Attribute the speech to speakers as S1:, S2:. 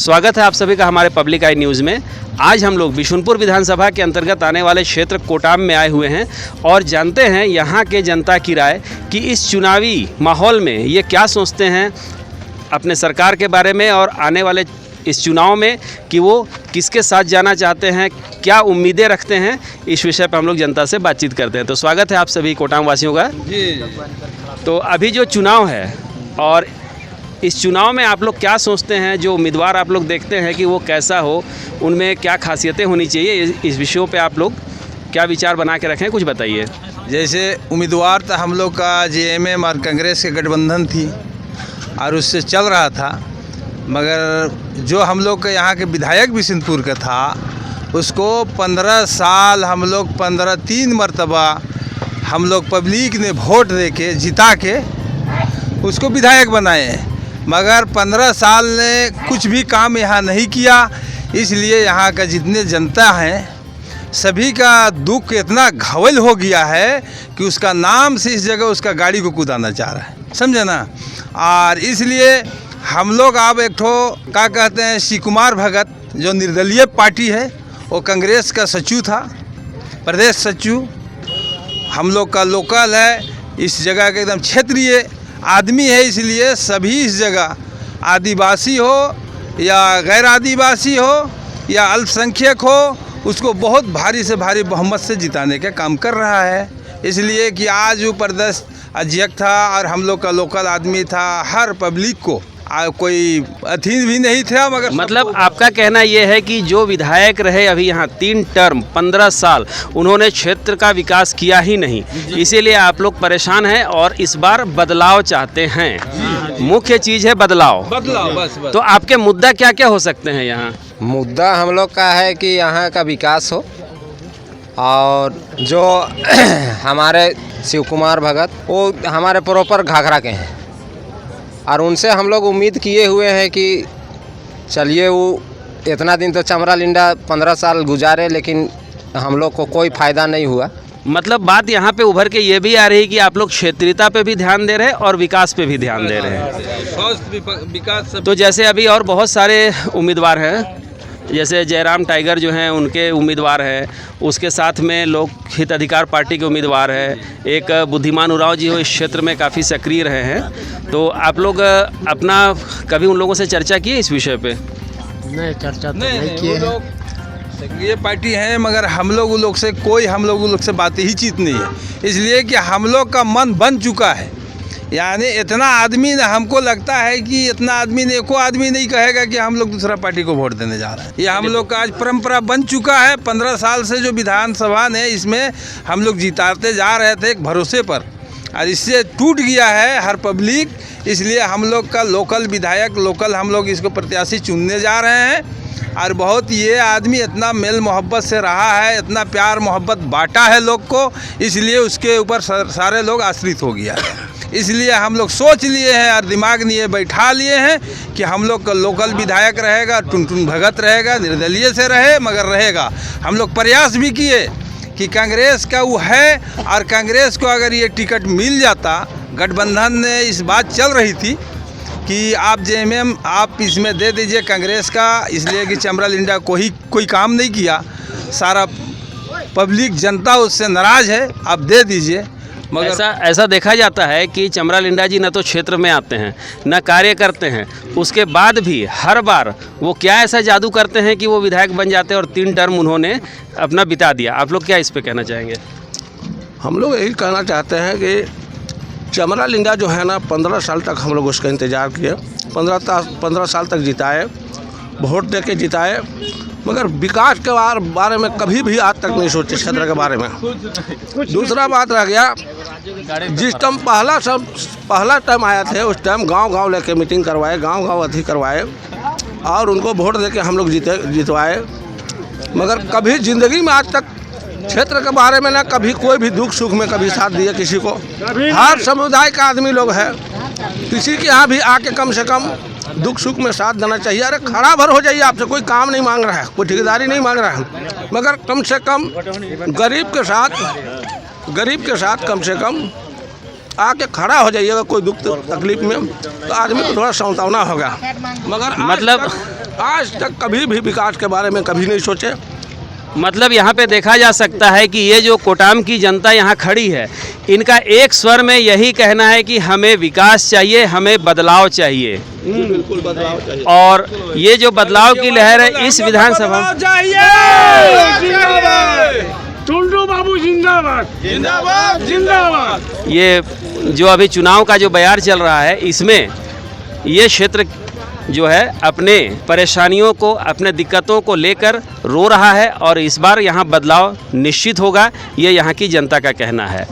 S1: स्वागत है आप सभी का हमारे पब्लिक आई न्यूज़ में। आज हम लोग बिशुनपुर विधानसभा के अंतर्गत आने वाले क्षेत्र कोटाम में आए हुए हैं और जानते हैं यहाँ के जनता की राय कि इस चुनावी माहौल में ये क्या सोचते हैं अपने सरकार के बारे में और आने वाले इस चुनाव में कि वो किसके साथ जाना चाहते हैं, क्या उम्मीदें रखते हैं। इस विषय पर हम लोग जनता से बातचीत करते हैं। तो स्वागत है आप सभी कोटाम वासियों का जी। तो अभी जो चुनाव है और इस चुनाव में आप लोग क्या सोचते हैं, जो उम्मीदवार आप लोग देखते हैं कि वो कैसा हो, उनमें क्या खासियतें होनी चाहिए, इस विषयों पे आप लोग क्या विचार बना के रखें, कुछ बताइए।
S2: जैसे उम्मीदवार तो हम लोग का जेएमएम और कांग्रेस के गठबंधन थी और उससे चल रहा था, मगर जो हम लोग के यहाँ के विधायक बिशुनपुर का था उसको 15 साल हम लोग 3 मरतबा हम लोग पब्लिक ने वोट दे के जिता के उसको विधायक बनाए, मगर 15 साल ने कुछ भी काम यहाँ नहीं किया। इसलिए यहाँ का जितने जनता हैं सभी का दुख इतना घायल हो गया है कि उसका नाम से इस जगह उसका गाड़ी को कूदाना चाह रहा है, समझे ना। और इसलिए हम लोग अब एक ठो क्या कहते हैं शिव कुमार भगत जो निर्दलीय पार्टी है, वो कांग्रेस का सचिव था, प्रदेश सचिव हम लोग का लोकल है, इस जगह के एकदम क्षेत्रीय आदमी है। इसलिए सभी इस जगह आदिवासी हो या गैर आदिवासी हो या अल्पसंख्यक हो, उसको बहुत भारी से भारी बहुमत से जिताने का काम कर रहा है। इसलिए कि आज वो प्रदेश अध्यक्ष था और हम लोग का लोकल आदमी था, हर पब्लिक को कोई अधीन भी नहीं था। मगर
S1: मतलब आपका कहना यह है कि जो विधायक रहे अभी यहाँ 3 टर्म 15 साल, उन्होंने क्षेत्र का विकास किया ही नहीं, इसीलिए आप लोग परेशान हैं और इस बार बदलाव चाहते हैं। मुख्य चीज़ है बदलाव
S2: बस।
S1: तो आपके मुद्दा क्या क्या हो सकते हैं यहाँ?
S3: मुद्दा हम लोग का है कि यहाँ का विकास हो और जो हमारे शिव कुमार भगत वो हमारे प्रॉपर घाघरा के हैं और उनसे हम लोग उम्मीद किए हुए हैं कि चलिए वो इतना दिन तो चमरा लिंडा 15 साल गुजारे, लेकिन हम लोग को कोई फ़ायदा नहीं हुआ।
S1: मतलब बात यहाँ पे उभर के ये भी आ रही है कि आप लोग क्षेत्रीयता पे भी ध्यान दे रहे हैं और विकास पे भी ध्यान दे रहे हैं।
S2: विकास
S1: तो जैसे अभी और बहुत सारे उम्मीदवार हैं, जैसे जयराम टाइगर जो हैं उनके उम्मीदवार हैं, उसके साथ में लोक हित अधिकार पार्टी के उम्मीदवार हैं, एक बुद्धिमान उरांव जी हो इस क्षेत्र में काफ़ी सक्रिय रहे हैं। तो आप लोग अपना कभी उन लोगों से चर्चा की है इस विषय पे?
S3: नहीं, चर्चा तो
S2: नहीं किए हैं। ये पार्टी है मगर हम लोग उन लोग से बात ही चीत नहीं है, इसलिए कि हम लोग का मन बन चुका है। यानी इतना आदमी हमको लगता है कि इतना आदमी ने एको आदमी नहीं कहेगा कि हम लोग दूसरा पार्टी को वोट देने जा रहे हैं। ये हम लोग का आज परंपरा बन चुका है। 15 साल से जो विधानसभा ने इसमें हम लोग जिताते जा रहे थे एक भरोसे पर, और इससे टूट गया है हर पब्लिक। इसलिए हम लोग का लोकल विधायक हम लोग इसको प्रत्याशी चुनने जा रहे हैं। और बहुत ये आदमी इतना मेल मोहब्बत से रहा है, इतना प्यार मोहब्बत बांटा है लोग को, इसलिए उसके ऊपर सारे लोग आश्रित हो गया है। इसलिए हम लोग सोच लिए हैं और दिमाग लिए बैठा लिए हैं कि हम लोग का लोकल विधायक रहेगा, टुनटुन भगत रहेगा, निर्दलीय से रहे मगर रहेगा। हम लोग प्रयास भी किए कि कांग्रेस का वो है और कांग्रेस को अगर ये टिकट मिल जाता, गठबंधन ने इस बात चल रही थी कि आप जेएमएम आप इसमें दे दीजिए कांग्रेस का, इसलिए कि चमरा लिंडा कोई काम नहीं किया, सारा पब्लिक जनता उससे नाराज़ है, आप दे दीजिए। मगर
S1: ऐसा देखा जाता है कि चमरा लिंडा जी न तो क्षेत्र में आते हैं न कार्य करते हैं, उसके बाद भी हर बार वो क्या ऐसा जादू करते हैं कि वो विधायक बन जाते हैं और 3 टर्म उन्होंने अपना बिता दिया। आप लोग क्या इस पे कहना चाहेंगे?
S4: हम लोग यही कहना चाहते हैं कि चमरा लिंडा जो है ना 15 साल तक हम लोग उसका इंतज़ार किए, 15 साल तक जिताए, वोट दे के जिताए, मगर विकास के बारे में कभी भी आज तक नहीं सोचे क्षेत्र के बारे में। दूसरा बात रह गया, जिस टाइम पहला टाइम आया थे उस टाइम गांव लेके मीटिंग करवाए, गांव अथी करवाए और उनको वोट दे के हम लोग जितवाए, मगर कभी ज़िंदगी में आज तक क्षेत्र के बारे में ना कभी कोई भी दुख सुख में कभी साथ दिया किसी को। हर समुदाय का आदमी लोग है, किसी के यहाँ भी आके कम से कम दुख सुख में साथ देना चाहिए। अरे खड़ा भर हो जाइए, आपसे कोई काम नहीं मांग रहा है, कोई ठेकेदारी नहीं मांग रहा है, मगर कम से कम गरीब के साथ कम से कम आके खड़ा हो जाइएगा कोई दुख तकलीफ में, तो आदमी को थोड़ा सांत्वना होगा। मगर
S1: मतलब
S4: आज तक कभी भी विकास के बारे में कभी नहीं सोचे।
S1: मतलब यहाँ पे देखा जा सकता है कि ये जो कोटाम की जनता यहाँ खड़ी है, इनका एक स्वर में यही कहना है कि हमें विकास चाहिए, हमें बदलाव चाहिए।
S4: बिल्कुल बदलाव चाहिए।
S1: और ये जो बदलाव की लहर है इस विधानसभा
S5: टुंडू बाबू जिंदाबाद जिंदाबाद जिंदाबाद।
S1: ये जो अभी चुनाव का जो बयार चल रहा है, इसमें ये क्षेत्र जो है अपने परेशानियों को, अपने दिक्कतों को लेकर रो रहा है और इस बार यहाँ बदलाव निश्चित होगा, ये यहाँ की जनता का कहना है।